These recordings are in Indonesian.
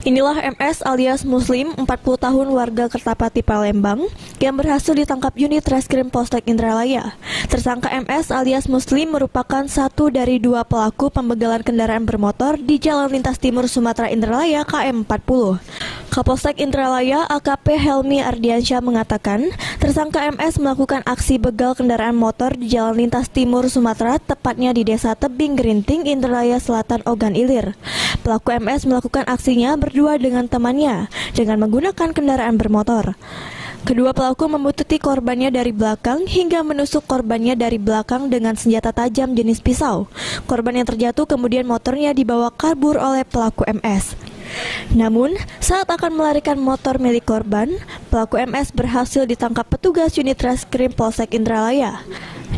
Inilah MS alias Muslim, 40 tahun warga Kertapati, Palembang, yang berhasil ditangkap unit Reskrim Polsek Indralaya. Tersangka MS alias Muslim merupakan satu dari dua pelaku pembegalan kendaraan bermotor di Jalan Lintas Timur Sumatera Indralaya KM 40. Kapolsek Indralaya AKP Helmi Ardiansyah mengatakan, tersangka MS melakukan aksi begal kendaraan motor di Jalan Lintas Timur Sumatera, tepatnya di Desa Tebing Gerinting, Indralaya Selatan, Ogan Ilir. Pelaku MS melakukan aksinya berdua dengan temannya dengan menggunakan kendaraan bermotor. Kedua pelaku membututi korbannya dari belakang hingga menusuk korbannya dari belakang dengan senjata tajam jenis pisau. Korban yang terjatuh kemudian motornya dibawa kabur oleh pelaku MS. Namun, saat akan melarikan motor milik korban, pelaku MS berhasil ditangkap petugas unit Reskrim Polsek Indralaya.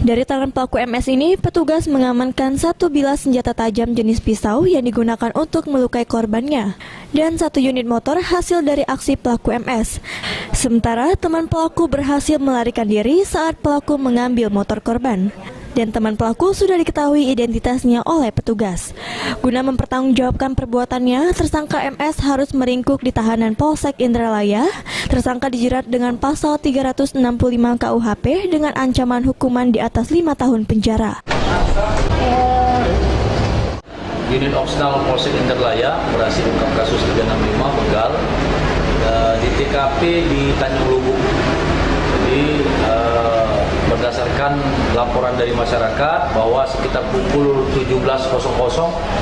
Dari tangan pelaku MS ini, petugas mengamankan satu bilah senjata tajam jenis pisau yang digunakan untuk melukai korbannya, dan satu unit motor hasil dari aksi pelaku MS. Sementara teman pelaku berhasil melarikan diri saat pelaku mengambil motor korban. Dan teman pelaku sudah diketahui identitasnya oleh petugas. Guna mempertanggungjawabkan perbuatannya, tersangka MS harus meringkuk di tahanan Polsek Indralaya. Tersangka dijerat dengan pasal 365 KUHP dengan ancaman hukuman di atas 5 tahun penjara. Unit Opsional Polsek Indralaya berhasil mengungkap kasus 365 begal di TKP di Tanjung Lubuk. Jadi berdasarkan laporan dari masyarakat bahwa sekitar pukul 17.00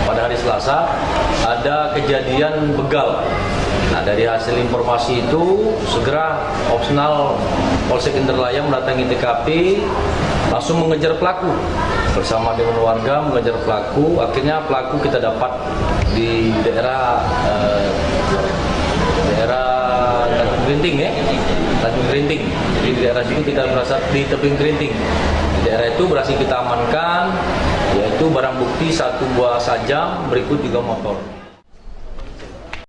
pada hari Selasa ada kejadian begal. Nah, dari hasil informasi itu segera Opsional Polsek Indralaya mendatangi TKP, langsung mengejar pelaku bersama dengan warga mengejar pelaku. Akhirnya pelaku kita dapat di daerah Tanjung Gerinting ya. Tanjung Gerinting. Jadi di daerah situ kita berasa di Tebing Gerinting. Di daerah itu berhasil kita amankan, yaitu barang bukti satu buah sajam, berikut juga motor.